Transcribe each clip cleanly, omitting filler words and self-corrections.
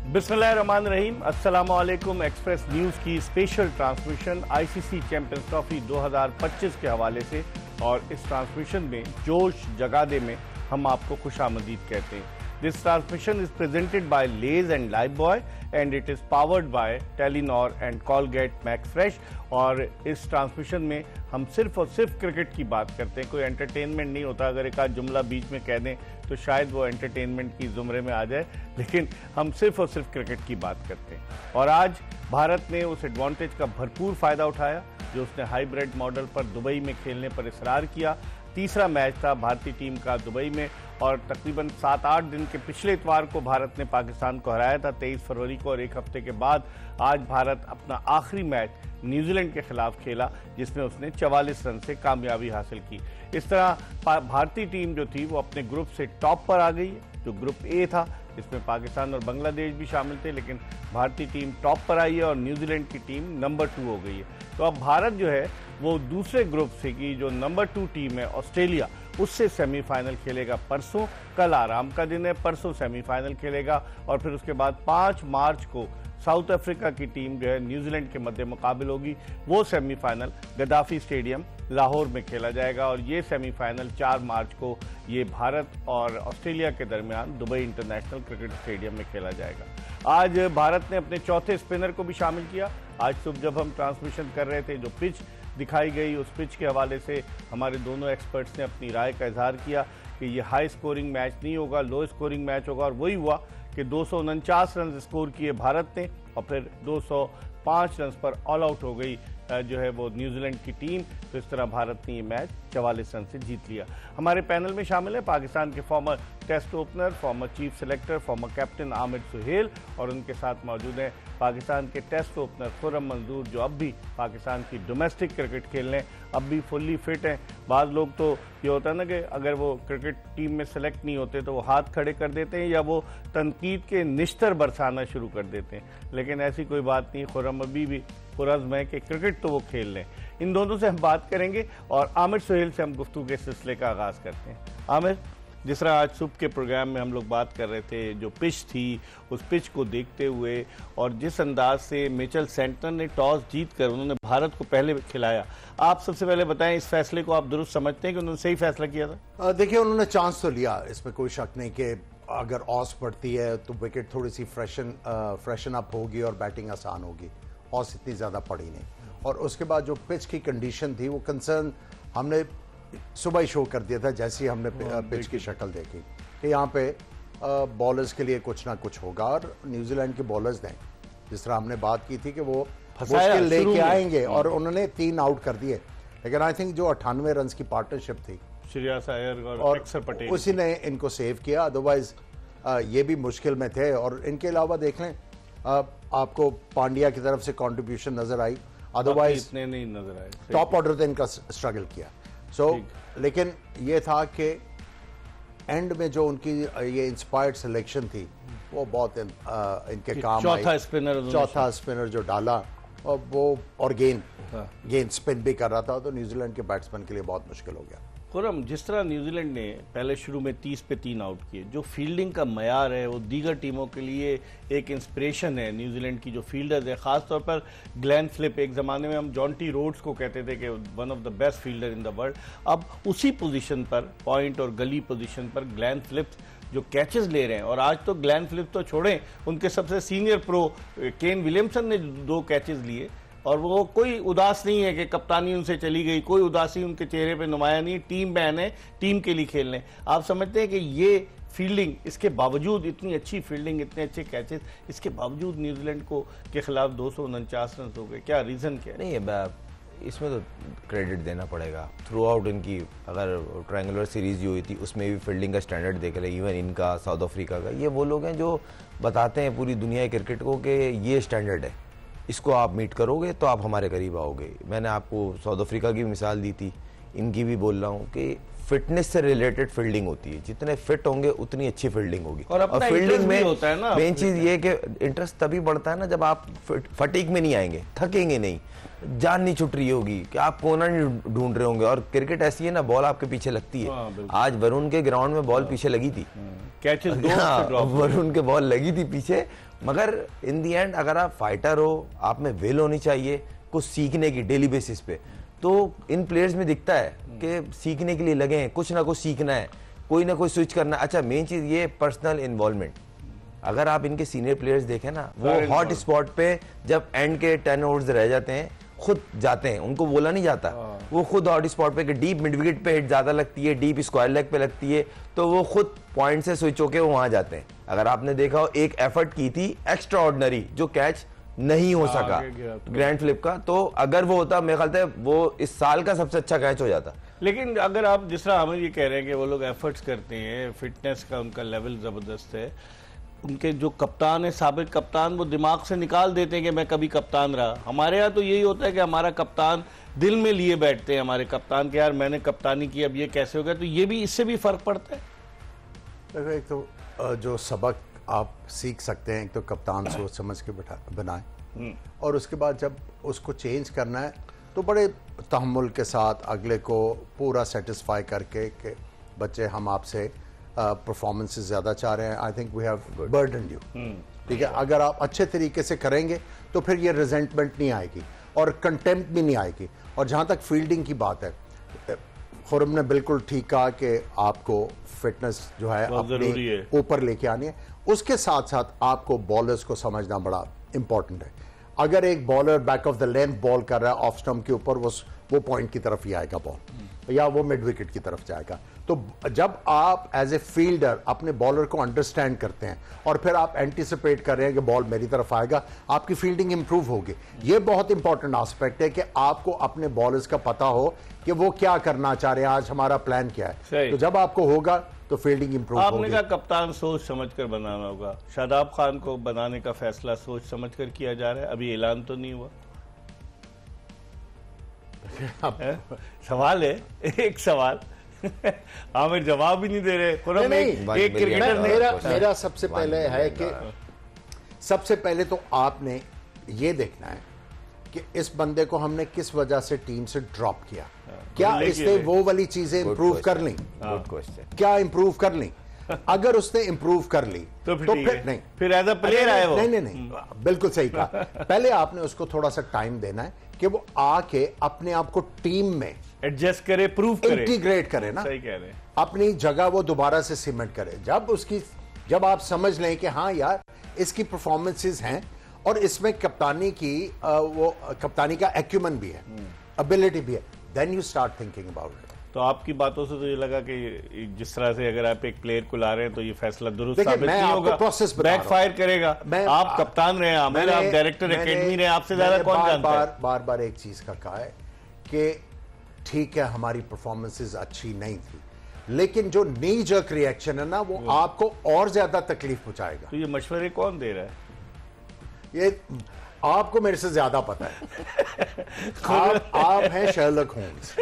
बिस्मिल्लाहिर्रहमानिर्रहीम, अस्सलाम वालेकुम। एक्सप्रेस न्यूज़ की special transmission ICC Champions trophy 2025 के हवाले से, और इस ट्रांसमिशन में जोश जगा दे में हम आपको खुशामदीद कहते हैं। This transmission is presented by Lay's and Lifebuoy and it is powered by Telenor and Colgate Max Fresh. और इस ट्रांसमिशन में हम सिर्फ और सिर्फ क्रिकेट की बात करते हैं, कोई एंटरटेनमेंट नहीं होता। अगर एक आध जुमला बीच में कह दें तो शायद वो एंटरटेनमेंट की जुमरे में आ जाए, लेकिन हम सिर्फ और सिर्फ क्रिकेट की बात करते हैं। और आज भारत ने उस एडवांटेज का भरपूर फ़ायदा उठाया जो उसने हाइब्रिड मॉडल पर दुबई में खेलने पर इसरार किया। तीसरा मैच था भारतीय टीम का दुबई में, और तकरीबन 7-8 दिन के पिछले इतवार को भारत ने पाकिस्तान को हराया था 23 फरवरी को, और एक हफ्ते के बाद आज भारत अपना आखिरी मैच न्यूजीलैंड के खिलाफ खेला जिसमें उसने 44 रन से कामयाबी हासिल की। इस तरह भारतीय टीम जो थी वो अपने ग्रुप से टॉप पर आ गई है, जो ग्रुप ए था इसमें पाकिस्तान और बांग्लादेश भी शामिल थे, लेकिन भारतीय टीम टॉप पर आई है और न्यूजीलैंड की टीम नंबर 2 हो गई है। तो अब भारत जो है वो दूसरे ग्रुप से की जो नंबर 2 टीम है ऑस्ट्रेलिया, उससे सेमीफाइनल खेलेगा परसों। कल आराम का दिन है, परसों सेमीफाइनल खेलेगा, और फिर उसके बाद 5 मार्च को साउथ अफ्रीका की टीम जो है न्यूजीलैंड के मध्य मुकाबिल होगी। वो सेमीफाइनल गद्दाफी स्टेडियम लाहौर में खेला जाएगा, और ये सेमीफाइनल 4 मार्च को ये भारत और ऑस्ट्रेलिया के दरमियान दुबई इंटरनेशनल क्रिकेट स्टेडियम में खेला जाएगा। आज भारत ने अपने चौथे स्पिनर को भी शामिल किया। आज सुबह जब हम ट्रांसमिशन कर रहे थे, जो पिच दिखाई गई उस पिच के हवाले से हमारे दोनों एक्सपर्ट्स ने अपनी राय का इजहार किया कि ये हाई स्कोरिंग मैच नहीं होगा, लो स्कोरिंग मैच होगा। और वही हुआ कि 249 रन स्कोर किए भारत ने, और फिर 205 रन पर ऑल आउट हो गई जो है वो न्यूजीलैंड की टीम। तो इस तरह भारत ने ये मैच 44 रन से जीत लिया। हमारे पैनल में शामिल है पाकिस्तान के former test opener, former chief selector, former captain Aamir Sohail, और उनके साथ मौजूद हैं पाकिस्तान के टेस्ट ओपनर खुर्रम मंजूर, जो अब भी पाकिस्तान की डोमेस्टिक क्रिकेट खेलने अब भी फुल्ली फिट हैं। बाज़ लोग तो ये होता है ना कि अगर वो क्रिकेट टीम में सेलेक्ट नहीं होते तो वो हाथ खड़े कर देते हैं या वो तनकीद के निश्तर बरसाना शुरू कर देते हैं, लेकिन ऐसी कोई बात नहीं। खुर्रम अभी भी पुरज़्म है कि क्रिकेट तो वो खेल लें। इन दोनों से हम बात करेंगे और आमिर सुहेल से हम गुफ्तगू के सिलसिले का आगाज़ करते हैं। आमिर, जिस तरह आज सुबह के प्रोग्राम में हम लोग बात कर रहे थे, जो पिच थी उस पिच को देखते हुए और जिस अंदाज से मिचेल सेंटनर ने टॉस जीत कर उन्होंने भारत को पहले खिलाया, आप सबसे पहले बताएं इस फैसले को आप दुरुस्त समझते हैं कि उन्होंने सही फैसला किया था? देखिए, उन्होंने चांस तो लिया, इसमें कोई शक नहीं कि अगर ऑस पड़ती है तो विकेट थोड़ी सी फ्रेशन अप होगी और बैटिंग आसान होगी। ऑस इतनी ज़्यादा पड़ी नहीं, और उसके बाद जो पिच की कंडीशन थी वो कंसर्न हमने सुबह ही शो कर दिया था जैसे ही हमने पिच की शक्ल देखी कि यहाँ पे बॉलर्स के लिए कुछ ना कुछ होगा, और न्यूजीलैंड के बॉलर्स ने जिस तरह हमने बात की थी कि वो मुश्किल लेके आएंगे, और उन्होंने 3 आउट कर दिए। लेकिन आई थिंक जो 98 रन की पार्टनरशिप थी श्रेयस अय्यर और अक्षर पटेल, उसी ने इनको सेव किया। अदरवाइज ये भी मुश्किल में थे। और इनके अलावा देख लें, आपको पांड्या की तरफ से कंट्रीब्यूशन नजर आई, अदरवाइज इतने नहीं नजर आए। टॉप ऑर्डर तो इनका स्ट्रगल किया। लेकिन ये था कि एंड में जो उनकी ये इंस्पायर्ड सिलेक्शन थी वो बहुत इनके काम आई। चौथा स्पिनर जो डाला, और वो और गेंद स्पिन भी कर रहा था, तो न्यूजीलैंड के बैट्समैन के लिए बहुत मुश्किल हो गया। खुर्रम, जिस तरह न्यूजीलैंड ने पहले शुरू में 30 पे 3 आउट किए, जो फील्डिंग का मयार है वो दीगर टीमों के लिए एक इंस्पिरेशन है। न्यूजीलैंड की जो फील्डर्स है, खासतौर पर ग्लेन फिलिप, एक ज़माने में हम जॉन्टी रोड्स को कहते थे कि one of the best fielder in the world, अब उसी पोजीशन पर, पॉइंट और गली पोजीशन पर ग्लेन फिलिप जो कैचेस ले रहे हैं। और आज तो ग्लेन फिलिप तो छोड़ें, उनके सबसे सीनियर प्रो केन विलियमसन ने 2 कैचेस लिए, और वो कोई उदास नहीं है कि कप्तानी उनसे चली गई, कोई उदासी उनके चेहरे पे नुमाया नहीं। टीम मैन है, टीम के लिए खेल रहे हैं। आप समझते हैं कि ये फील्डिंग, इसके बावजूद इतनी अच्छी फील्डिंग, इतने अच्छे कैचेस, इसके बावजूद न्यूजीलैंड को के खिलाफ 249 रन हो गए, क्या रीज़न क्या है? नहीं, इसमें तो क्रेडिट देना पड़ेगा। थ्रू आउट इनकी अगर ट्रायंगुलर सीरीज जो हुई थी उसमें भी फील्डिंग का स्टैंडर्ड देख रहे, इवन इनका, साउथ अफ्रीका का, ये वो लोग हैं जो बताते हैं पूरी दुनिया के क्रिकेट को कि ये स्टैंडर्ड है, इसको आप मीट करोगे तो आप हमारे करीब आओगे। मैंने आपको साउथ अफ्रीका की मिसाल दी थी, इनकी भी बोल रहा हूँ कि फिटनेस से रिलेटेड फील्डिंग होती है, जितने फिट होंगे उतनी अच्छी फील्डिंग होगी। और फील्डिंग में होता है ना, मेन चीज ये कि इंटरेस्ट तभी बढ़ता है ना जब आप फटीक में नहीं आएंगे, थकेंगे नहीं, जान नहीं छुट रही होगी कि आप कोना नहीं ढूंढ रहे होंगे। और क्रिकेट ऐसी है ना, बॉल आपके पीछे लगती है। आज वरुण के ग्राउंड में बॉल पीछे लगी थी, कैचेस वरुण के बॉल लगी थी पीछे, मगर इन दी एंड अगर आप फाइटर हो, आप में विल होनी चाहिए कुछ सीखने की डेली बेसिस पे, तो इन प्लेयर्स में दिखता है कि सीखने के लिए लगे हैं, कुछ ना कुछ सीखना है, कोई ना कोई स्विच करना है। अच्छा, मेन चीज ये पर्सनल इन्वॉल्वमेंट। अगर आप इनके सीनियर प्लेयर्स देखें ना, वो हॉट स्पॉट पे जब एंड के 10 ओवर्स रह जाते हैं खुद जाते हैं, उनको बोला नहीं जाता, वो खुद हॉट स्पॉट पे, डीप मिड विकेट पे हिट ज्यादा लगती है, डीप स्क्वायर लेग पे लगती है, तो वो खुद पॉइंट से स्विच होके वो वहां जाते हैं। अगर आपने देखा हो, एक एफर्ट की थी एक्स्ट्रा ऑर्डिनरी जो कैच नहीं हो सका ग्रैंड फ्लिप का, तो अगर वो होता मेरे ख्याल से वो इस साल का सबसे अच्छा कैच हो जाता। लेकिन अगर आप जिस तरह हमें ये कह रहे हैं कि वो लोग एफर्ट्स करते हैं, फिटनेस का उनका लेवल जबरदस्त है, उनके जो कप्तान है, साबिक कप्तान, वो दिमाग से निकाल देते हैं कि मैं कभी कप्तान रहा। हमारे यहाँ तो यही होता है कि हमारा कप्तान दिल में लिए बैठते हैं हमारे कप्तान के, यार मैंने कप्तानी की, अब ये कैसे हो गया। तो ये भी, इससे भी फर्क पड़ता है। देखो, एक तो जो सबक आप सीख सकते हैं, एक तो कप्तान सोच समझ के बनाए, और उसके बाद जब उसको चेंज करना है तो बड़े तहम्मुल के साथ अगले को पूरा सेटिस्फाई करके कि बच्चे हम आपसे परफॉर्मेंसेस ज़्यादा चाह रहे हैं, I think we have burden you. ठीक है, अगर आप अच्छे तरीके से करेंगे तो फिर ये रिजेंटमेंट नहीं आएगी और कंटेम्प्ट भी नहीं आएगी। और जहाँ तक फील्डिंग की बात है, खुरम ने बिल्कुल ठीक कहा कि आपको फिटनेस जो है अपने ऊपर लेके आनी है, उसके साथ साथ आपको बॉलर्स को समझना बड़ा इंपॉर्टेंट है। अगर एक bowler back of the length ball कर रहा है ऑफ स्टंप के ऊपर, वो पॉइंट की तरफ ही आएगा बॉल, या वो मिड विकेट की तरफ जाएगा। तो जब आप एज ए फील्डर अपने बॉलर को अंडरस्टैंड करते हैं और फिर आप एंटिसिपेट कर रहे हैं कि बॉल मेरी तरफ आएगा, आपकी फील्डिंग इंप्रूव होगी। ये बहुत इंपॉर्टेंट एस्पेक्ट है कि आपको अपने बॉलर्स का पता हो कि वो क्या करना चाह रहे हैं, आज हमारा प्लान क्या है। तो जब आपको होगा तो फील्डिंग इंप्रूव होगी। आपने कहा कप्तान सोच समझकर बनाना होगा, शादाब खान को बनाने का फैसला सोच समझकर किया जा रहा है, अभी ऐलान तो नहीं हुआ। सवाल है, एक सवाल आमिर जवाब भी नहीं दे रहे। एक क्रिकेटर मेरा सबसे पहले है कि सबसे पहले तो आपने ये देखना है कि इस बंदे को हमने किस वजह से टीम से ड्रॉप किया, क्या इसने वो वाली चीजें इंप्रूव कर ली, क्या इंप्रूव कर ली। अगर उसने इंप्रूव कर ली तो फिर नहीं, फिर एज अ प्लेयर आए वो। नहीं, बिल्कुल सही कहा। पहले आपने उसको थोड़ा सा टाइम देना है कि वो आके अपने आप को टीम में एडजस्ट करे, प्रूव करे, इंटीग्रेट करे ना, सही कह रहे हैं, अपनी जगह वो दोबारा से सीमेंट करे। जब आप समझ लें कि हाँ यार इसकी परफॉर्मेंसेस हैं और इसमें कप्तानी की वो कप्तानी का एक्यूमन भी है, एबिलिटी भी है, then you start thinking about it. तो आपकी बातों से तो ये लगा कि जिस तरह से अगर आप एक प्लेयर को ला रहे हैं तो ये फैसला दुरुस्त साबित नहीं होगा, बैकफायर करेगा। आप कप्तान रहे, आप डायरेक्टर एकेडमी रहे, आपसे ज्यादा कौन जानता है। बार बार एक चीज का कहा है कि ठीक है हमारी परफॉर्मेंसेस अच्छी नहीं थी, लेकिन जो नी जर्क रिएक्शन है ना, वो आपको और ज्यादा तकलीफ पहुंचाएगा। तो ये मशवरे कौन दे रहा है? ये आपको मेरे से ज्यादा पता है। आप हैं शर्लक होम्स,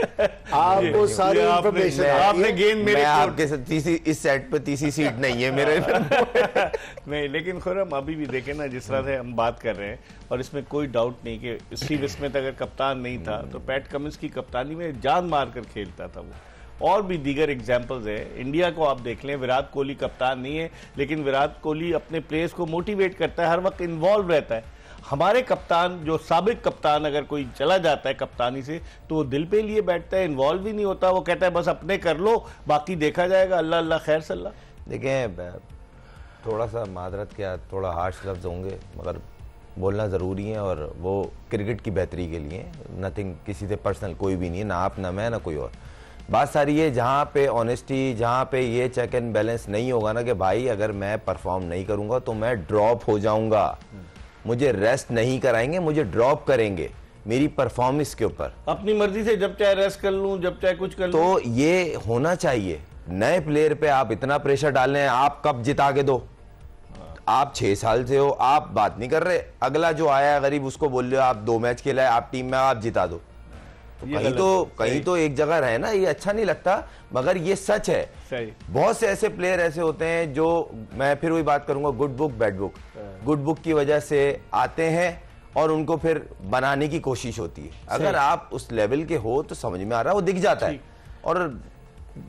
आपको सारी इंफॉर्मेशन। आपने गेंद मेरे आपके साथ इस सेट पे तीसरी सीट नहीं है मेरे नहीं, लेकिन खुरम अभी भी देखे ना जिस तरह से हम बात कर रहे हैं, और इसमें कोई डाउट नहीं कि स्टीव स्मिथ अगर कप्तान नहीं था तो पैट कमिंस की कप्तानी में जान मारकर खेलता था वो। और भी दीगर एग्जाम्पल्स है। इंडिया को आप देख लें, विराट कोहली कप्तान नहीं है, लेकिन विराट कोहली अपने प्लेयर्स को मोटिवेट करता है, हर वक्त इन्वॉल्व रहता है। हमारे कप्तान, जो साबिक कप्तान अगर कोई चला जाता है कप्तानी से, तो वो दिल पे लिए बैठता है, इन्वॉल्व ही नहीं होता। वो कहता है बस अपने कर लो, बाकी देखा जाएगा, अल्लाह अल्लाह खैर सल्ला। देखें, थोड़ा सा मादरत क्या, थोड़ा हार्श लफ्ज होंगे, मगर बोलना ज़रूरी है, और वो क्रिकेट की बेहतरी के लिए, नथिंग किसी से पर्सनल कोई भी नहीं है, ना आप ना मैं ना कोई और। बात सारी है जहाँ पे ऑनेस्टी, जहाँ पे ये चेक एंड बैलेंस नहीं होगा ना कि भाई अगर मैं परफॉर्म नहीं करूँगा तो मैं ड्रॉप हो जाऊँगा, मुझे रेस्ट नहीं कराएंगे, मुझे ड्रॉप करेंगे मेरी परफॉर्मेंस के ऊपर, अपनी मर्जी से जब चाहे रेस्ट कर लूं, जब चाहे कुछ कर लूं। तो ये होना चाहिए। नए प्लेयर पे आप इतना प्रेशर डाल रहे हैं, आप कब जिता के दो, आप 6 साल से हो, आप बात नहीं कर रहे, अगला जो आया गरीब उसको बोल रहे हो आप 2 मैच खेला है, आप टीम में आप जिता दो, तो कहीं तो एक जगह रहे ना, ये अच्छा नहीं लगता, मगर ये सच है। सही। बहुत से ऐसे प्लेयर ऐसे होते हैं जो, मैं फिर वही बात करूंगा, good book bad book, good book की वजह से आते हैं और उनको फिर बनाने की कोशिश होती है। अगर आप उस लेवल के हो तो समझ में आ रहा है, वो दिख जाता है, और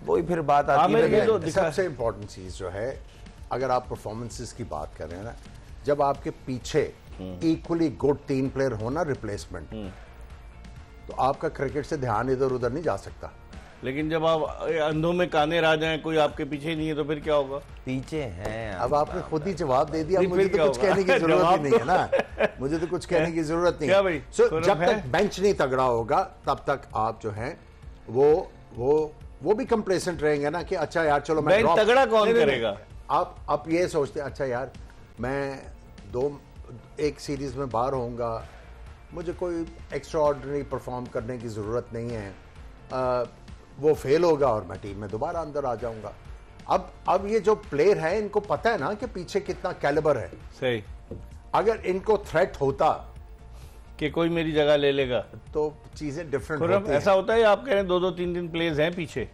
वही फिर बात आती है। सबसे इंपॉर्टेंट चीज जो है, अगर आप परफॉर्मेंसेस की बात कर रहे हैं ना, जब आपके पीछे इक्वली गुड 3 प्लेयर हो ना रिप्लेसमेंट, तो आपका क्रिकेट से ध्यान इधर उधर नहीं जा सकता। लेकिन जब आप अंधों में काने रह जाएं, कोई आपके पीछे नहीं है, तो फिर क्या होगा? पीछे हैं। अब आपने खुद ही जवाब दे दिया, नहीं, मुझे फिर तो क्या कुछ होगा? कहने की जरूरत ही नहीं है जवाब ना, मुझे तो कुछ कहने की जरूरत नहीं क्या है। भाई? So, खुरम जब है? तक बेंच नहीं तगड़ा होगा तब तक आप जो हैं वो भी कंप्लेसेंट रहेंगे ना कि अच्छा यार चलो मैं बेंच तगड़ा कौन नहीं, नहीं, करेगा? आप ये सोचते हैं अच्छा यार मैं एक सीरीज में बाहर होऊंगा, मुझे कोई एक्स्ट्रा ऑर्डिनरी परफॉर्म करने की ज़रूरत नहीं है, वो फेल होगा और मैं टीम में दोबारा अंदर आ जाऊंगा। अब ये जो प्लेयर है इनको पता है ना कि पीछे कितना कैलिबर है। सही। अगर इनको थ्रेट होता कि कोई मेरी जगह ले लेगा तो चीजें डिफरेंट खुरम, होती हैं। ऐसा होता है आप कह रहे हैं 2-3 प्लेयर्स हैं पीछे?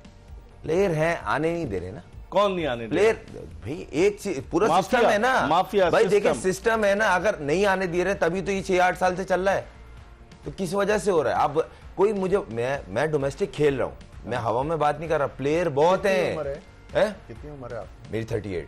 प्लेयर हैं, आने नहीं दे रहे ना। कौन नहीं आने दे? प्लेयर भाई एक चीज पूरा माफिया, सिस्टम है ना माफिया भाई, सिस्टम। देखिए सिस्टम है ना, अगर नहीं आने दे रहे तभी तो ये 6-8 साल से चल रहा है, तो किस वजह से हो रहा है? अब कोई मुझे मैं डोमेस्टिक खेल रहा हूं, मैं हवा में बात नहीं कर रहा, प्लेयर बहुत हैं। कितनी उम्र है आप? मेरी 38।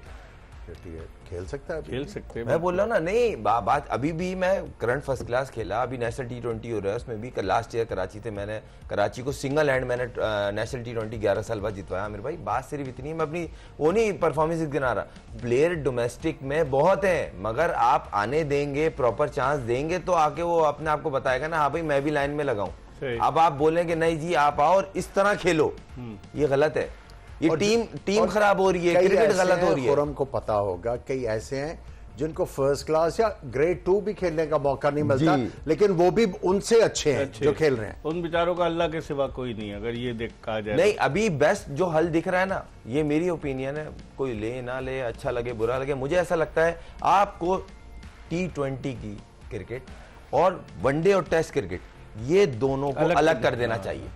खेल सकता है अभी? खेल सकते हैं। मैं बोल रहा हूँ ना, नहीं बात अभी भी मैं करंट फर्स्ट क्लास खेला, अभी नेशनल T20 हो रहा है, उसमें भी लास्ट ईयर कराची थे, मैंने कराची को सिंगल हैंड मैंने नेशनल T20 11 साल बाद जितवाया। मेरे भाई बात सिर्फ इतनी है, मैं अपनी वो नहीं परफॉर्मेंस गिना रहा, प्लेयर डोमेस्टिक में बहुत है, मगर आप आने देंगे, प्रॉपर चांस देंगे तो आके वो अपने आप को बताएगा ना, हाँ भाई मैं भी लाइन में लगाऊं। अब आप बोलेंगे नहीं जी आप आओ और इस तरह खेलो, ये गलत है, ये टीम खराब हो रही है, क्रिकेट गलत हो रही है। खुरम को पता होगा कई ऐसे हैं जिनको फर्स्ट क्लास या ग्रेड 2 भी खेलने का मौका नहीं मिलता, लेकिन वो भी उनसे अच्छे हैं जो खेल रहे हैं। उन बेचारों का अल्लाह के सिवा कोई नहीं, अगर ये देख कहा जाए। नहीं, अभी बेस्ट जो हल दिख रहा है ना, ये मेरी ओपिनियन है, कोई ले ना ले, अच्छा लगे बुरा लगे, मुझे ऐसा लगता है आपको T20 की क्रिकेट और वनडे और टेस्ट क्रिकेट ये दोनों को अलग कर देना चाहिए।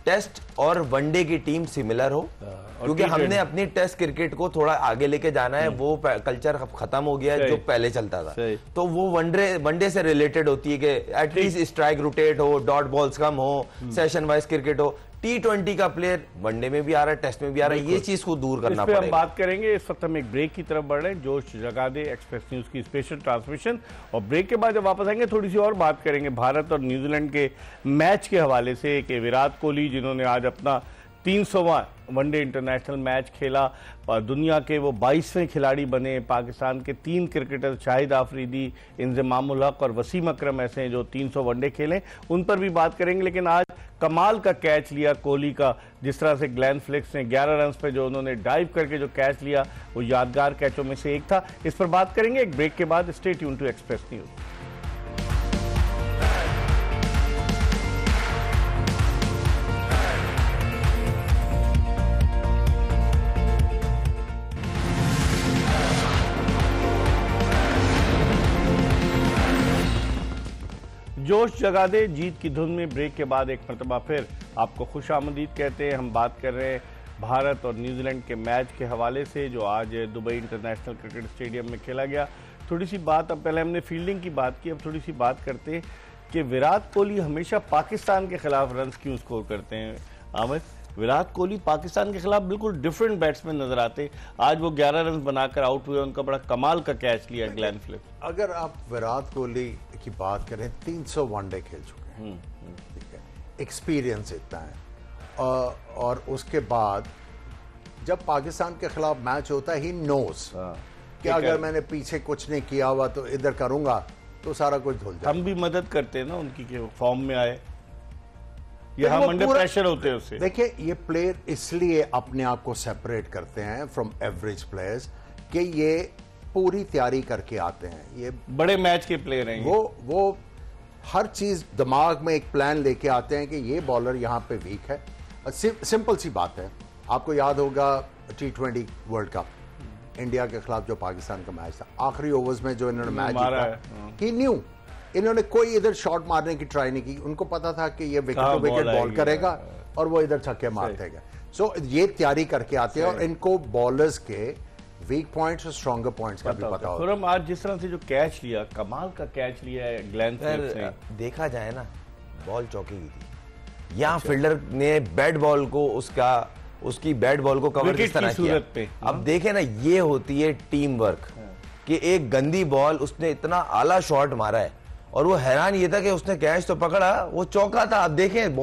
टेस्ट और वनडे की टीम सिमिलर हो, क्योंकि हमने अपनी टेस्ट क्रिकेट को थोड़ा आगे लेके जाना है, वो कल्चर खत्म हो गया है जो पहले चलता था, तो वो वनडे से रिलेटेड होती है कि एटलीस्ट स्ट्राइक रोटेट हो, डॉट बॉल्स कम हो, सेशन वाइज क्रिकेट हो। T20 का प्लेयर वनडे में भी आ रहा है, टेस्ट में भी आ रहा है, ये चीज को दूर करना पड़ेगा। हम बात करेंगे, इस वक्त हम एक ब्रेक की तरफ बढ़ रहे हैं, जोश जगा दे एक्सप्रेस न्यूज की स्पेशल ट्रांसमिशन, और ब्रेक के बाद जब वापस आएंगे थोड़ी सी और बात करेंगे भारत और न्यूजीलैंड के मैच के हवाले से, कि विराट कोहली जिन्होंने आज अपना 300वां वनडे इंटरनेशनल मैच खेला, दुनिया के वो 22वें खिलाड़ी बने, पाकिस्तान के 3 क्रिकेटर शाहिद आफरीदी, इंजमामुल हक और वसीम अकरम ऐसे हैं जो 300 वनडे खेले, उन पर भी बात करेंगे। लेकिन आज कमाल का कैच लिया कोहली का, जिस तरह से ग्लेन फिलिप्स ने 11 रन पे जो उन्होंने डाइव करके जो कैच लिया, वो यादगार कैचों में से एक था। इस पर बात करेंगे एक ब्रेक के बाद। Stay tune to Express News. जोश जगा दे जीत की धुन में ब्रेक के बाद एक मरतबा फिर आपको खुश आमदीद कहते हैं। हम बात कर रहे हैं भारत और न्यूजीलैंड के मैच के हवाले से जो आज दुबई इंटरनेशनल क्रिकेट स्टेडियम में खेला गया। थोड़ी सी बात, अब पहले हमने फील्डिंग की बात की, अब थोड़ी सी बात करते हैं कि विराट कोहली हमेशा पाकिस्तान के खिलाफ रन क्यों स्कोर करते हैं। आमिर, विराट कोहली पाकिस्तान के खिलाफ बिल्कुल डिफरेंट बैट्समैन नजर आते, आज वो 11 रन बनाकर आउट हुए, उनका बड़ा कमाल का कैच लिया ग्लेन फिलिप्स। अगर आप विराट कोहली की बात करें, 300 वनडे खेल चुके हैं, ठीक है, एक्सपीरियंस इतना है, और उसके बाद जब पाकिस्तान के खिलाफ मैच होता है, ही नोस कि अगर मैंने पीछे कुछ नहीं किया हुआ तो इधर करूंगा तो सारा कुछ धुल जाए। हम भी मदद करते हैं ना उनकी कि फॉर्म में आए, यहाँ मंडे प्रेशर होते हैं उससे। देखिए, ये प्लेयर इसलिए अपने आप को सेपरेट करते हैं फ्रॉम एवरेज प्लेयर्स कि ये पूरी तैयारी करके आते हैं, ये बड़े मैच के प्लेयर हैं। वो हर चीज दिमाग में एक प्लान लेके आते हैं कि ये बॉलर यहाँ पे वीक है। सिंपल सी बात है, आपको याद होगा T20 वर्ल्ड कप, इंडिया के खिलाफ जो पाकिस्तान का मैच था, आखिरी ओवर्स में जो इन्होंने मैच जीता, ही न्यू, इन्होंने कोई इधर शॉट मारने की ट्राई नहीं की, उनको पता था कि ये विकेट टू विकेट बॉल करेगा और वो इधर छक्के मार देगा। सो ये तैयारी करके आते हैं और इनको बॉलर्स के वीक पॉइंट्स और स्ट्रॉन्गर पॉइंट्स का भी पता होता है। आज जिस तरह से जो कैच लिया, कमाल का कैच लिया है ग्लेन फिलिप्स ने। देखा जाए ना, बॉल चौकी की थी, यहाँ फील्डर ने बैट बॉल को उसकी बैट बॉल को कवर किस तरह किया। अब देखे ना, ये होती है टीम वर्क कि एक गंदी बॉल उसने इतना आला शॉट मारा है, और वो हैरान ये था कि उसने कैच तो पकड़ा, वो चौका था। आप देखें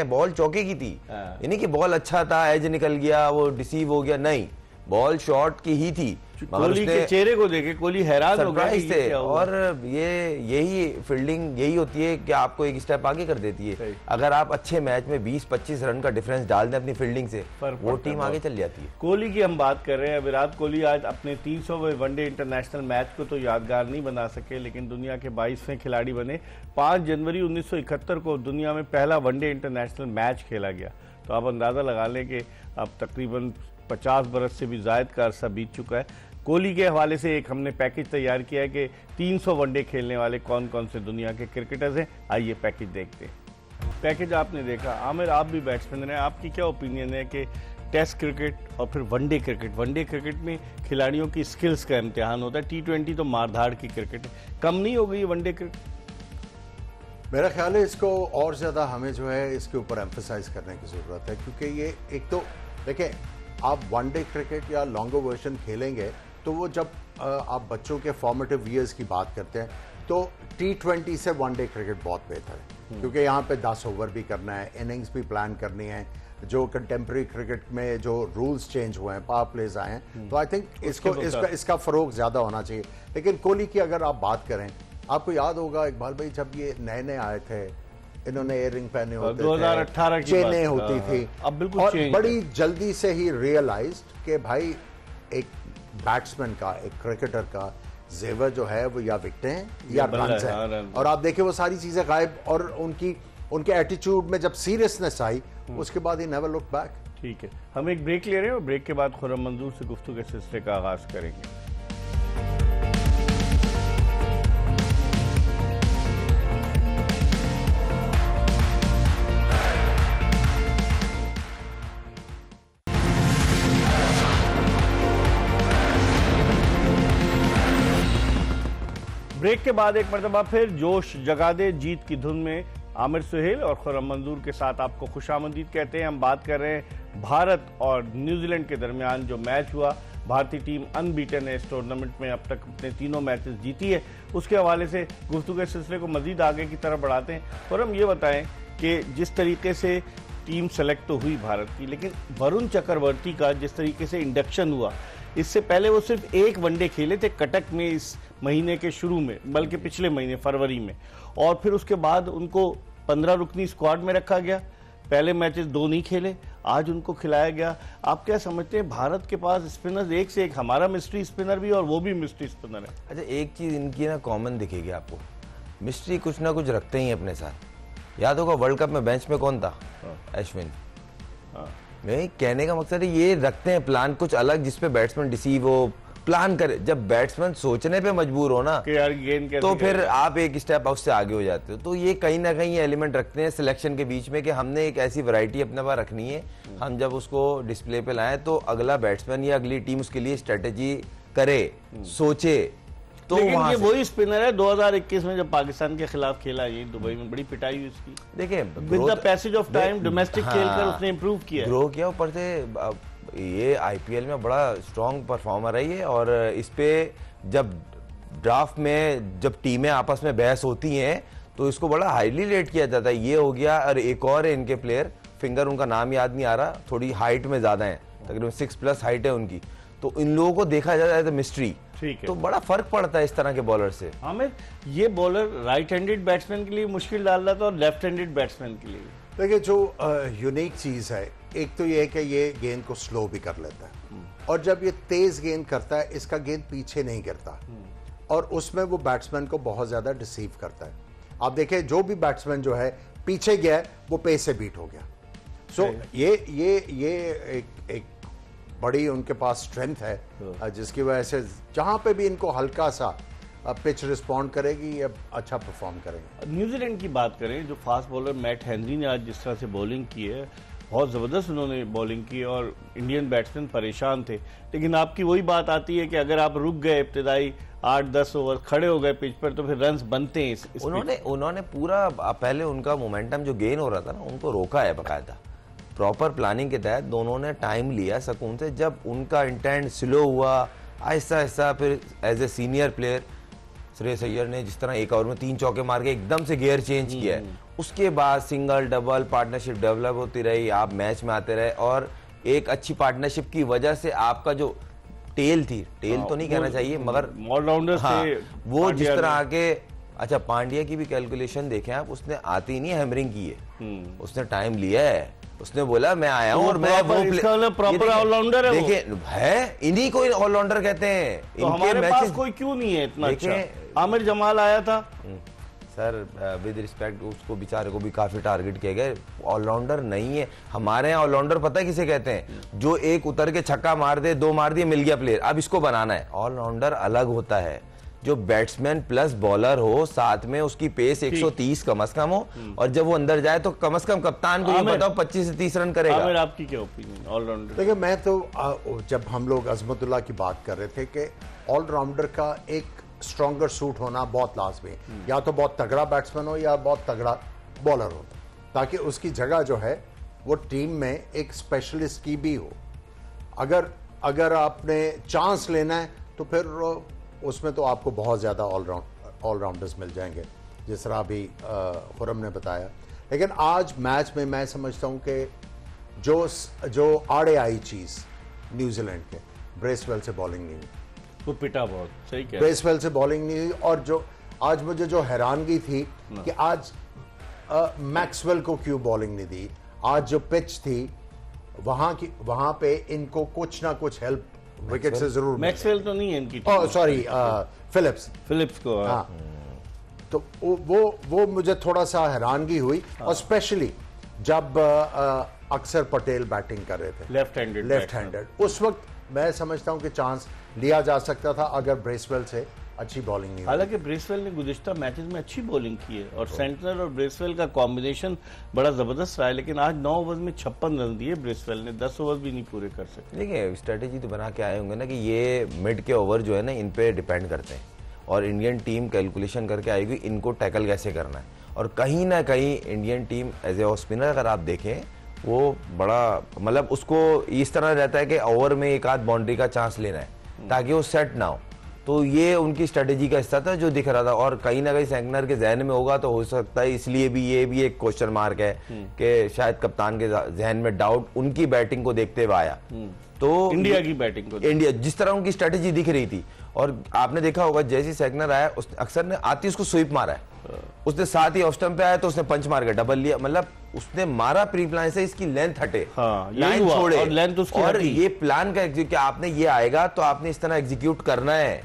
बॉल चौके की थी, यानी कि बॉल अच्छा था, एज निकल गया, वो डिसीव हो गया, नहीं, बॉल शॉट की ही थी। कोहली के चेहरे को देखे कोहली हैरान हो गया सरप्राइज थे। और यही फील्डिंग यही होती है कि आपको एक स्टेप आगे कर देती है। अगर आप अच्छे मैच में 20-25 रन का डिफरेंस डाल दें अपनी फील्डिंग से, वो टीम आगे चल जाती है। कोहली की हम बात कर रहे हैं। विराट कोहली आज अपने 300वें वनडे इंटरनेशनल मैच को तो यादगार नहीं बना सके, लेकिन दुनिया के 22वें खिलाड़ी बने। 5 जनवरी 1971 को दुनिया में पहला वनडे इंटरनेशनल मैच खेला गया। तो आप अंदाजा लगा लें कि अब तकरीबन 50 बरस से भी ज़ायद का अरसा बीत चुका है। कोहली के हवाले से एक हमने पैकेज तैयार किया है कि 300 वनडे खेलने वाले कौन कौन से दुनिया के क्रिकेटर्स हैं। आइए पैकेज देखते हैं। पैकेज आपने देखा। आमिर, आप भी बैट्समैन हैं, आपकी क्या ओपिनियन है कि टेस्ट क्रिकेट और फिर वनडे क्रिकेट में खिलाड़ियों की स्किल्स का इम्तिहान होता है। T20 तो मारधाड़ की क्रिकेट है, कम नहीं हो गई वनडे क्रिकेट? मेरा ख्याल है इसको और ज़्यादा हमें जो है इसके ऊपर एम्फसाइज करने की ज़रूरत है, क्योंकि ये एक तो देखें, आप वनडे क्रिकेट या लॉन्गर वर्जन खेलेंगे तो वो जब आप बच्चों के फॉर्मेटिव ईयर्स की बात करते हैं तो T20 से वनडे क्रिकेट बहुत बेहतर है, क्योंकि यहाँ पे 10 ओवर भी करना है, इनिंग्स भी प्लान करनी है। जो कंटेम्प्रेरी क्रिकेट में जो रूल्स चेंज हुए हैं, पावर प्लेज आए हैं, तो आई थिंक इसका फ़रोग ज़्यादा होना चाहिए। लेकिन कोहली की अगर आप बात करें, आपको याद होगा इकबाल भाई, जब ये नए नए आए थे, इन्होंने इयररिंग पहने होते 2018 थे, चेनें होती थी, अब बिल्कुल और चेंज बड़ी जल्दी से ही रियलाइज्ड कि भाई एक बैट्समैन का, एक क्रिकेटर का जेवर जो है वो या विकेटें हैं या रन्स हैं। और आप देखें वो सारी चीजें गायब, और उनके एटीट्यूड में जब सीरियसनेस आई, उसके बाद ही नेवर लुक बैक। ठीक है, हम एक ब्रेक ले रहे हैं और ब्रेक के बाद खुर्रम मंजूर से गुफ्तगू के सिलसिले का आगाज करेंगे। ब्रेक के बाद एक मरतबा फिर जोश जगा दे जीत की धुन में आमिर सुहेल और खुर्रम मंजूर के साथ आपको खुशामदीद कहते हैं। हम बात कर रहे हैं भारत और न्यूजीलैंड के दरमियान जो मैच हुआ। भारतीय टीम अनबीटन है इस टूर्नामेंट में, अब तक अपने तीनों मैचेस जीती है। उसके हवाले से गुफ्तगू के सिलसिले को मजीद आगे की तरफ बढ़ाते हैं। और हम ये बताएं कि जिस तरीके से टीम सेलेक्ट तो हुई भारत की, लेकिन वरुण चक्रवर्ती का जिस तरीके से इंडक्शन हुआ, इससे पहले वो सिर्फ एक वनडे खेले थे कटक में इस महीने के शुरू में, बल्कि पिछले महीने फरवरी में, और फिर उसके बाद उनको 15 रुकनी स्क्वाड में रखा गया। पहले मैचेस 2 नहीं खेले, आज उनको खिलाया गया। आप क्या समझते हैं, भारत के पास स्पिनर्स एक से एक, हमारा मिस्ट्री स्पिनर भी और वो भी मिस्ट्री स्पिनर है। अच्छा, एक चीज इनकी ना कॉमन दिखेगी आपको, मिस्ट्री कुछ ना कुछ रखते ही अपने साथ। याद होगा वर्ल्ड कप में बेंच में कौन था? अश्विन। नहीं, कहने का मकसद है ये रखते हैं प्लान कुछ अलग, जिसपे बैट्समैन डिसीव हो, प्लान करे। जब बैट्समैन सोचने पे मजबूर हो ना कि यार गेंद कैसे, तो फिर आप एक स्टेप उससे आगे हो जाते हो। तो ये कहीं ना कहीं एलिमेंट रखते हैं सिलेक्शन के बीच में कि हमने एक ऐसी वैरायटी अपने पास रखनी है, हम जब उसको डिस्प्ले पे लाएं तो अगला बैट्समैन या अगली टीम उसके लिए स्ट्रेटेजी करे, सोचे। तो लेकिन ये वही स्पिनर है 2021 में जब पाकिस्तान के खिलाफ खेला, ये दुबई में बड़ी पिटाई हुई उसकी। देखिए, with the passage of time domestic खेलकर उसने इंप्रूव किया, ग्रो किया। ऊपर से ये आईपीएल में बड़ा स्ट्रॉन्ग परफॉर्मर है ये। और इस पे जब ड्राफ्ट में जब टीमें आपस में बहस होती हैं तो इसको बड़ा हाईली रेट किया जाता है। ये हो गया, और एक और है इनके प्लेयर, फिंगर उनका नाम याद नहीं आ रहा, थोड़ी हाइट में ज्यादा है, तकरीबन 6+ हाइट है उनकी। तो इन लोगों को देखा जाता है मिस्ट्री। ठीक है, तो बड़ा फर्क पड़ता है इस तरह के बॉलर से। आमिर, ये बॉलर राइट हैंडेड बैट्समैन के लिए मुश्किल डाल रहा था और लेफ्ट हैंडेड बैट्समैन के लिए। देखिए, जो यूनिक चीज है, एक तो ये है कि ये गेंद को स्लो भी कर लेता है, और जब ये तेज गेंद करता है, इसका गेंद पीछे नहीं गिरता, और उसमें वो बैट्समैन को बहुत ज्यादा डिसीव करता है। आप देखें, जो भी बैट्समैन जो है पीछे गया, वो पेस से बीट हो गया। सो ये एक बड़ी उनके पास स्ट्रेंथ है, जिसकी वजह से जहां पे भी इनको हल्का सा पिच रिस्पॉन्ड करेगी, ये अच्छा परफॉर्म करेंगे। न्यूजीलैंड की बात करें, जो फास्ट बॉलर मैट हेनरी ने आज जिस तरह से बॉलिंग की है, बहुत ज़बरदस्त उन्होंने बॉलिंग की और इंडियन बैट्समैन परेशान थे। लेकिन आपकी वही बात आती है कि अगर आप रुक गए इब्तिदाई 8-10 ओवर, खड़े हो गए पिच पर, तो फिर रन्स बनते हैं। उन्होंने पूरा पहले उनका मोमेंटम जो गेन हो रहा था ना, उनको रोका है बकायदा। प्रॉपर प्लानिंग के तहत दोनों ने टाइम लिया सुकून से। जब उनका इंटेंट स्लो हुआ, आहिस्ता आहिस्ता फिर as a senior player Shreyas Iyer ने जिस तरह एक ओवर में 3 चौके मार के एकदम से गियर चेंज किया है, उसके बाद सिंगल डबल पार्टनरशिप डेवलप होती रही, आप मैच में आते रहे और एक अच्छी पार्टनरशिप की वजह से आपका जो टेल तो नहीं कहना चाहिए मगर ऑलराउंडर से वो जिस तरह आके, अच्छा पांड्या की भी कैलकुलेशन देखें आप, उसने आते ही नहीं हैमरिंग की है, उसने टाइम लिया है, उसने बोला मैं आया हूं और मैं वो प्रॉपर ऑलराउंडर है। देखिए है, इन्हीं को ऑलराउंडर कहते हैं। तो हमारे पास कोई क्यों नहीं है इतना अच्छा? आमिर जमाल आया था सर, विद रिस्पेक्ट उसको बेचारे को भी काफी टारगेट किया गया, ऑलराउंडर नहीं है। हमारे यहाँ ऑलराउंडर पता है किसे कहते हैं? जो एक उतर के छक्का मार दे, 2 मार दिए, मिल गया प्लेयर, अब इसको बनाना है। ऑलराउंडर अलग होता है, जो बैट्समैन प्लस बॉलर हो, साथ में उसकी पेस 130 कम से कम हो, और जब वो अंदर जाए तो कम से कम कप्तान को ये बताओ 25 से 30 रन करेगा। आमिर, आपकी क्या ओपिनियन ऑलराउंडर? देखिए, मैं तो जब हम लोग अजमतुल्लाह की बात कर रहे थे कि ऑलराउंडर का एक स्ट्रॉन्गर सूट होना बहुत लाजमी है, या तो बहुत तगड़ा बैट्समैन हो या बहुत तगड़ा बॉलर हो, ताकि उसकी जगह जो है वो टीम में एक स्पेशलिस्ट की भी हो। अगर आपने चांस लेना है तो फिर उसमें तो आपको बहुत ज़्यादा ऑलराउंडर्स मिल जाएंगे, जिस तरह अभी खुरम ने बताया। लेकिन आज मैच में मैं समझता हूं कि जो आड़े आई चीज़ न्यूजीलैंड के, ब्रेसवेल से बॉलिंग नहीं हुई, वो पिटा बहुत सही कह, ब्रेसवेल से बॉलिंग नहीं हुई। और जो आज मुझे जो हैरानगी थी कि आज मैक्सवेल को क्यों बॉलिंग नहीं दी। आज जो पिच थी वहां पे इनको कुछ ना कुछ हेल्प विकेट से जरूर। मैक्सवेल तो नहीं है इनकी, सॉरी फिलिप्स को। हाँ, तो वो मुझे थोड़ा सा हैरानगी हुई, और स्पेशली जब अक्षर पटेल बैटिंग कर रहे थे लेफ्ट हैंडेड, उस वक्त मैं समझता हूं कि चांस लिया जा सकता था अगर ब्रेसवेल से अच्छी बॉलिंग नहीं। हालांकि ब्रेसवेल ने गुज़िश्ता मैचेस में अच्छी बॉलिंग की है और सेंटनर और ब्रेसवेल का कॉम्बिनेशन बड़ा जबरदस्त रहा है, लेकिन आज 9 ओवर में 56 रन दिए ब्रेसवेल ने, 10 ओवर भी नहीं पूरे कर सके। देखिए, स्ट्रेटेजी तो बना के आए होंगे ना कि ये मिड के ओवर जो है ना इन पे डिपेंड करते हैं, और इंडियन टीम कैलकुलेशन करके आएगी इनको टैकल कैसे करना है। और कहीं ना कहीं Indian team as a off spinner अगर आप देखें, वो बड़ा मतलब उसको इस तरह रहता है कि ओवर में एक आध बाउंड्री का चांस लेना है ताकि वो सेट ना हो। तो ये उनकी स्ट्रेटेजी का हिस्सा था जो दिख रहा था, और कहीं ना कहीं सेंटनर के जहन में होगा तो हो सकता है, इसलिए भी ये भी एक क्वेश्चन मार्क है कि शायद कप्तान के जहन में डाउट उनकी बैटिंग को देखते हुए आया। तो इंडिया की बैटिंग को, इंडिया जिस तरह उनकी स्ट्रेटेजी दिख रही थी, और आपने देखा होगा जैसे सेंटनर आया अक्सर ने आती उसको स्वीप मारा है, उसने साथ ही ऑफ स्टंप पे आया तो उसने पंच मार के डबल लिया, मतलब उसने मारा प्री प्लान से इसकी लेंथ हटे, लाइन छोड़े, और लेंथ उसकी और ये प्लान का एग्जीक्यूट आपने ये आएगा तो आपने इस तरह एग्जीक्यूट करना है,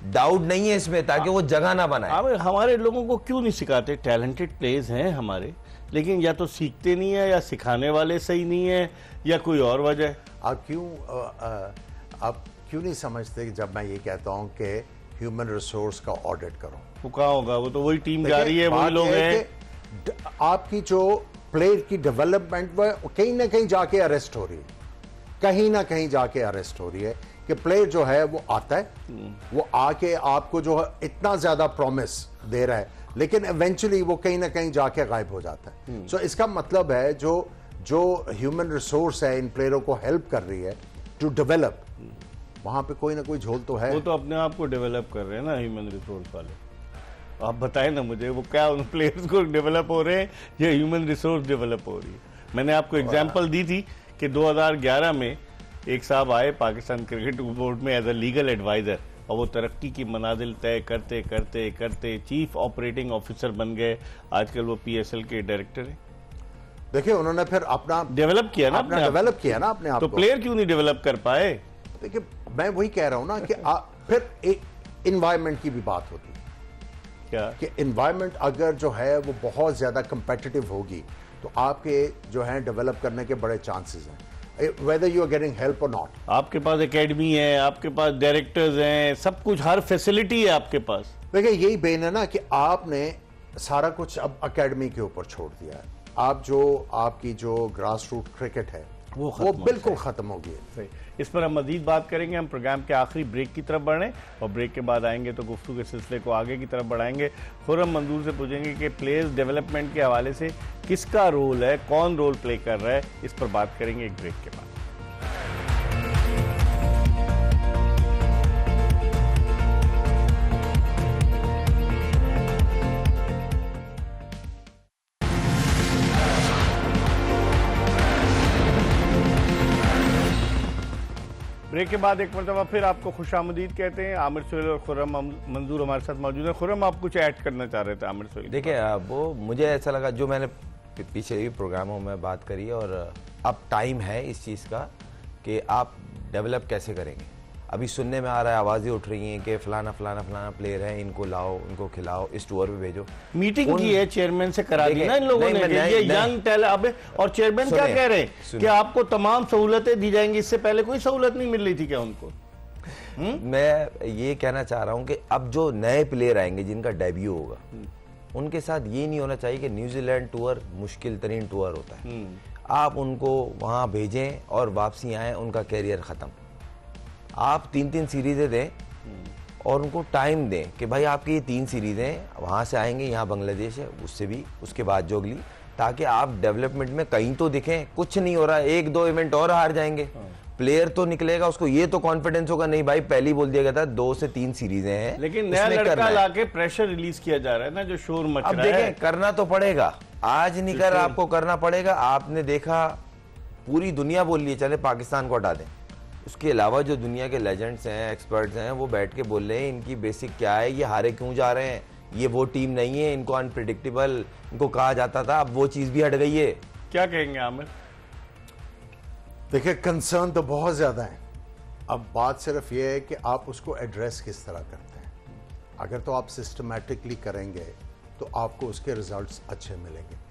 डाउट नहीं है इसमें, ताकि वो जगह ना बनाए। हमारे लोगों को क्यों नहीं सिखाते? टैलेंटेड प्लेयर्स हैं हमारे, लेकिन या तो सीखते नहीं है, या सिखाने वाले सही नहीं है, या कोई और वजह। आप क्यों नहीं समझते जब मैं ये कहता हूं कि ह्यूमन रिसोर्स का ऑडिट करो? वो कहाँ होगा? वो तो वही टीम जा रही है, वही लोग हैं। आपकी जो प्लेयर की डेवलपमेंट वो कहीं ना कहीं जाके अरेस्ट हो रही है, कहीं ना कहीं जाके अरेस्ट हो रही है कि प्लेयर जो है वो आता है, वो आके आपको जो है इतना ज्यादा प्रॉमिस दे रहा है, लेकिन इवेंचुअली वो कहीं ना कहीं जाके गायब हो जाता है। सो इसका मतलब है जो ह्यूमन रिसोर्स है इन प्लेयरों को हेल्प कर रही है टू डेवलप, वहां पे कोई ना कोई झोल तो है। वो तो अपने आप को डेवलप कर रहे हैं ना ह्यूमन रिसोर्स वाले। आप बताएं ना मुझे, वो क्या उन प्लेयर्स को डेवलप हो रहे हैं या ह्यूमन रिसोर्स डेवलप हो रही है? मैंने आपको एग्जांपल दी थी कि 2011 में एक साहब आए पाकिस्तान क्रिकेट बोर्ड में एज ए लीगल एडवाइजर, और वो तरक्की की मनाजिल तय करते करते करते चीफ ऑपरेटिंग ऑफिसर बन गए। आजकल वो PSL के डायरेक्टर हैं। देखिए, उन्होंने फिर अपना डेवलप किया ना, अपने आप तो प्लेयर क्यों नहीं डेवलप कर पाए? देखिए, मैं वही कह रहा हूं ना कि फिर एक इन्वायरमेंट की भी बात होती है क्या कि इन्वायरमेंट अगर जो है वो बहुत ज्यादा कंपेटिटिव होगी तो आपके जो है डेवलप करने के बड़े चांसेस हैं, whether you are getting help or not। आपके पास एकेडमी है, आपके पास डायरेक्टर्स हैं, सब कुछ, हर फैसिलिटी है आपके पास। देखिए, यही बेन है ना कि आपने सारा कुछ अब एकेडमी के ऊपर छोड़ दिया है। आपकी जो ग्रास रूट क्रिकेट है वो बिल्कुल खत्म हो गई है। इस पर हम मजीद बात करेंगे। हम प्रोग्राम के आखिरी ब्रेक की तरफ बढ़ें, और ब्रेक के बाद आएंगे तो गुफ्तगू के सिलसिले को आगे की तरफ बढ़ाएंगे। खुर्रम मंजूर से पूछेंगे कि प्लेयर्स डेवलपमेंट के हवाले से किसका रोल है, कौन रोल प्ले कर रहा है, इस पर बात करेंगे एक ब्रेक के बाद। ब्रेक के बाद एक मरतबा फिर आपको खुशामदीद कहते हैं। आमिर सुहेल और खुर्रम मंजूर हमारे साथ मौजूद है। खुर्रम, आप कुछ ऐड करना चाह रहे थे आमिर सुहेल? देखिए वो मुझे ऐसा लगा, जो मैंने पीछे भी प्रोग्रामों में बात करी, और अब टाइम है इस चीज़ का कि आप डेवलप कैसे करेंगे। अभी सुनने में आ रहा है, आवाज़ें उठ रही हैं कि फलाना फलाना फलाना प्लेयर है, इनको लाओ, इनको खिलाओ, इस टूर पे भेजो। मीटिंग की है चेयरमैन से, करा दी ना इन लोगों ने, ये यंग टैलेंट। अब और चेयरमैन क्या कह रहे हैं कि आपको तमाम सहूलतें दी जाएंगी। इससे पहले कोई सहूलत नहीं मिल रही थी क्या उनको? मैं ये कहना चाह रहा हूँ कि अब जो नए प्लेयर आएंगे जिनका डेब्यू होगा, उनके साथ ये नहीं होना चाहिए कि न्यूजीलैंड टूर मुश्किल तरीन टूर होता है। आप उनको वहाँ भेजें और वापसी आए, उनका कैरियर ख़त्म। आप 3-3 सीरीजें दें और उनको टाइम दें कि भाई आपकी ये 3 सीरीजें, वहाँ से आएंगे, यहाँ बांग्लादेश है, उससे भी उसके बाद जो अगली, ताकि आप डेवलपमेंट में कहीं तो दिखें। कुछ नहीं हो रहा है, 1-2 इवेंट और हार जाएंगे, प्लेयर तो निकलेगा, उसको ये तो कॉन्फिडेंस होगा नहीं भाई पहले ही बोल दिया गया था 2 से 3 सीरीजें हैं। लेकिन नया लड़का लाके प्रेशर रिलीज किया जा रहा है ना, जो शोर मच रहा है। अब देखें, करना तो पड़ेगा, आज नहीं कर आपको करना पड़ेगा। आपने देखा पूरी दुनिया बोल रही है चले पाकिस्तान को हटा दें, उसके अलावा जो दुनिया के लेजेंड्स हैं, एक्सपर्ट्स हैं, वो बैठ के बोल रहे हैं इनकी बेसिक क्या है, ये हारे क्यों जा रहे हैं, ये वो टीम नहीं है, इनको अनप्रिडिक्टेबल इनको कहा जाता था, अब वो चीज भी हट गई है। क्या कहेंगे आमिर? देखिए, कंसर्न तो बहुत ज्यादा है। अब बात सिर्फ ये है कि आप उसको एड्रेस किस तरह करते हैं। अगर तो आप सिस्टमैटिकली करेंगे तो आपको उसके रिजल्ट्स अच्छे मिलेंगे।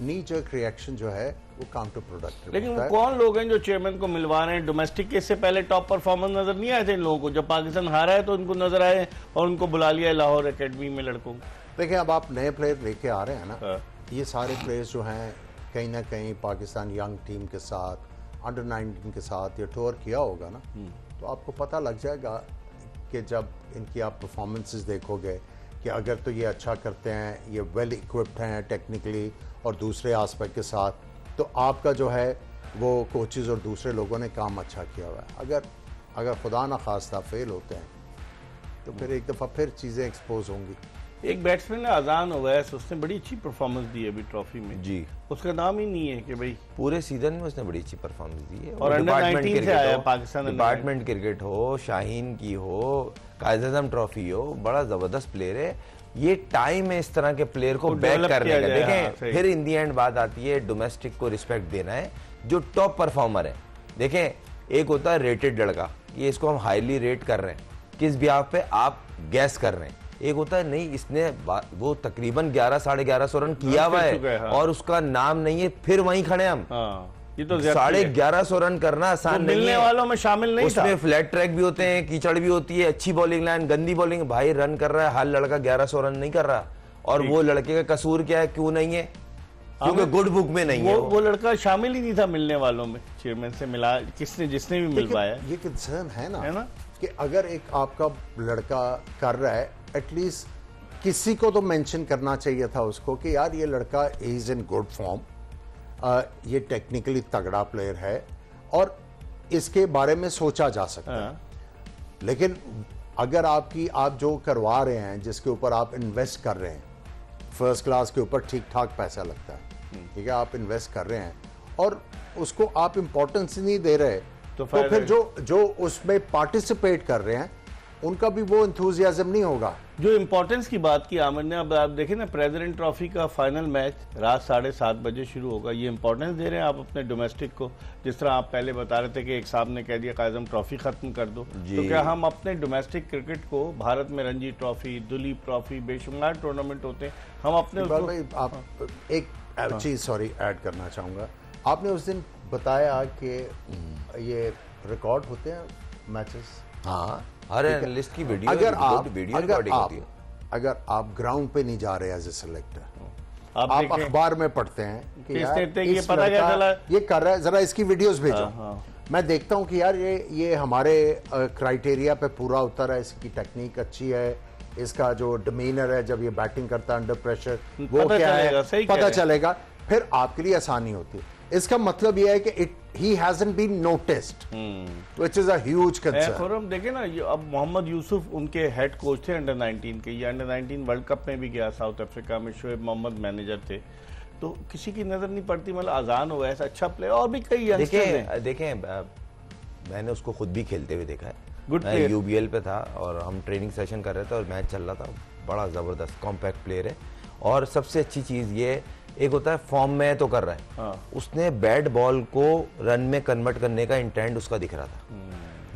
नी जर्क रिएक्शन जो है वो काउंटर प्रोडक्टिव। लेकिन वो कौन लोग हैं जो चेयरमैन को मिलवा रहे हैं? डोमेस्टिक के इससे पहले टॉप परफॉर्मेंस नजर नहीं आए थे इन लोगों को? जब पाकिस्तान हारा है तो उनको नजर आए और उनको बुला लिया लाहौर एकेडमी में लड़कों को। देखिए, अब आप नए प्लेयर लेके आ रहे हैं ना, ये सारे प्लेयर्स जो हैं कहीं ना कहीं पाकिस्तान यंग टीम के साथ, अंडर 19 के साथ ये टूर किया होगा ना, तो आपको पता लग जाएगा कि जब इनकी आप परफॉर्मेंसेस देखोगे कि अगर तो ये अच्छा करते हैं, ये वेल इक्विप्ड हैं टेक्निकली और दूसरे आस्पेक्ट के साथ, तो आपका जो है वो कोचेज़ और दूसरे लोगों ने काम अच्छा किया हुआ है। अगर खुदा ना खास्ता फेल होते हैं तो फिर एक दफ़ा फिर चीज़ें एक्सपोज होंगी। एक बैट्समैन ने अजान ओवैस, उसने बड़ी अच्छी परफॉर्मेंस दी है अभी ट्रॉफी में जी, उसका नाम ही नहीं है कि भाई पूरे सीजन में उसने बड़ी अच्छी परफॉर्मेंस दी है। और अंडर 19 से आया पाकिस्तान, डिपार्टमेंट क्रिकेट हो, शाहीन की हो, कायद आज़म ट्रॉफी हो, बड़ा जबरदस्त प्लेयर है। ये टाइम है इस तरह के प्लेयर को बैक करने का। देखें, फिर इन दी एंड बात आती है डोमेस्टिक को रिस्पेक्ट देना है, जो टॉप परफॉर्मर है। देखें, एक होता है रेटेड लड़का, ये इसको हम हाईली रेट कर रहे हैं, किस ब्याह पे आप गैस कर रहे हैं। एक होता है नहीं, इसने वो तकरीबन 11-11.5 रन किया हुआ है और उसका नाम नहीं है, फिर वहीं खड़े हम। ये तो 11.5 रन करना आसान नहीं है। मिलने वालों में शामिल नहीं था। उसमें फ्लैट ट्रैक भी होते हैं, कीचड़ भी होती है, अच्छी बॉलिंग लाइन, गंदी बॉलिंग। भाई रन कर रहा है, हर लड़का 1100 रन नहीं कर रहा। और वो लड़के का कसूर क्या है, क्यों नहीं है? क्योंकि गुड बुक में नहीं है। वो लड़का शामिल ही नहीं था मिलने वालों में। चेयरमैन से मिला जिसने भी मिलवाया। ये कंसर्न है ना कि अगर एक आपका लड़का कर रहा है, एटलीस्ट किसी को तो मेंशन करना चाहिए था उसको कि यार ये लड़का इज इन गुड फॉर्म, ये टेक्निकली तगड़ा प्लेयर है और इसके बारे में सोचा जा सकता है। लेकिन अगर आप जो करवा रहे हैं, जिसके ऊपर आप इन्वेस्ट कर रहे हैं, फर्स्ट क्लास के ऊपर ठीक ठाक पैसा लगता है, ठीक है, आप इन्वेस्ट कर रहे हैं और उसको आप इंपॉर्टेंस नहीं दे रहे, तो फिर जो उसमें पार्टिसिपेट कर रहे हैं उनका भी वो एंथुसियाज्म नहीं होगा। जो इंपॉर्टेंस की बात की आमिर ने, अब आप देखें ना, प्रेसिडेंट ट्रॉफी का फाइनल मैच रात 7:30 बजे शुरू होगा। ये इंपॉर्टेंस दे रहे हैं आप अपने डोमेस्टिक को? जिस तरह आप पहले बता रहे थे कि एक साहब ने कह दिया कायद आज़म ट्रॉफी खत्म कर दो, तो क्या हम अपने डोमेस्टिक क्रिकेट को, भारत में रणजी ट्रॉफी, दुलीप ट्रॉफी, बेशुमार टूर्नामेंट होते हैं, हम अपने भाई आप एक चीज सॉरी ऐड करना चाहूंगा। आपने उस दिन बताया कि ये रिकॉर्ड होते हैं मैचेस। हाँ, हर एनालिस्ट की वीडियो अगर आप ग्राउंड पे नहीं जा रहे एज ए सिलेक्टर, आप अखबार में पढ़ते हैं कि यार ये पता क्या चला, ये कर रहा है, जरा इसकी वीडियोस भेजो। मैं देखता हूं कि यार ये हमारे क्राइटेरिया पे पूरा उतर है, इसकी टेक्निक अच्छी है, इसका जो डिमीनर है जब ये बैटिंग करता है अंडर प्रेशर, वो क्या है पता चलेगा, फिर आपके लिए आसानी होती है। इसका मतलब यह है कि he hasn't been noticed, which is a huge concern। देखे ना, अब मोहम्मद यूसुफ उनके हेड कोच थे अंडर 19 के, ये अंडर 19 वर्ल्ड कप में भी गया साउथ अफ्रीका में, शोएब मोहम्मद मैनेजर थे, तो किसी की नजर नहीं पड़ती। मतलब आजान हो ऐसा अच्छा प्लेयर और भी कई देखें मैंने उसको खुद भी खेलते हुए देखा है। Good मैं player. यूबीएल पे था और हम ट्रेनिंग सेशन कर रहे थे और मैच चल रहा था। बड़ा ज़बरदस्त कॉम्पैक्ट प्लेयर है। और सबसे अच्छी चीज़ ये, एक होता है फॉर्म में तो कर रहा है, हाँ। उसने बैट बॉल को रन में कन्वर्ट करने का इंटेंट उसका दिख रहा था।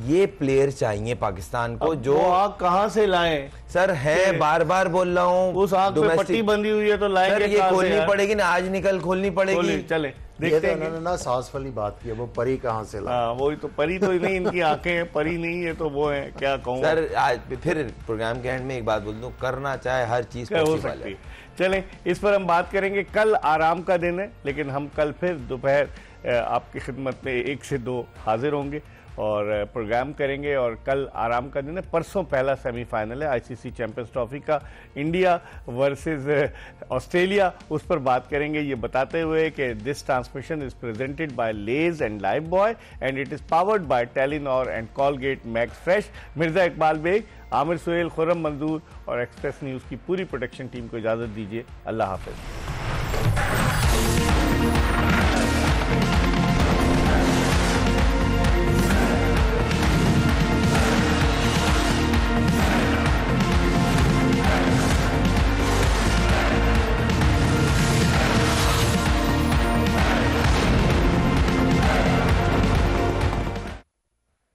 ये प्लेयर चाहिए पाकिस्तान को जो आग कहाँ से लाएं? सर है, बार बार बोल रहा हूँ, उस आग पे पट्टी बंधी हुई है तो सर लाएंगे ये कहाँ से खोलनी यार? पड़ेगी ना, आज निकल खोलनी पड़ेगी। चले ये देखते तो हैं। उन्होंने ना सास वाली बात की है, वो परी कहाँ से ला। हाँ वही तो, परी तो नहीं, इनकी आंखें हैं, परी नहीं है तो वो है, क्या कहूँ सर आज फिर प्रोग्राम के एंड में एक बात बोल दूं, करना चाहे हर चीज क्या हो पॉसिबल सकती है। है। चलें, इस पर हम बात करेंगे। कल आराम का दिन है, लेकिन हम कल फिर दोपहर आपकी खिदमत में 1 से 2 हाजिर होंगे और प्रोग्राम करेंगे। और कल आराम का दिन है, परसों पहला सेमीफाइनल है आईसीसी चैंपियंस ट्रॉफी का, इंडिया वर्सेस ऑस्ट्रेलिया, उस पर बात करेंगे। ये बताते हुए कि this transmission is presented by Lay's and Lifebuoy and it is powered by Telenor and Colgate Max Fresh. Mirza Iqbal Baig, Aamir Sohail, Khurram Manzoor और एक्सप्रेस न्यूज़ की पूरी प्रोडक्शन टीम को इजाज़त दीजिए। अल्लाह हाफिज।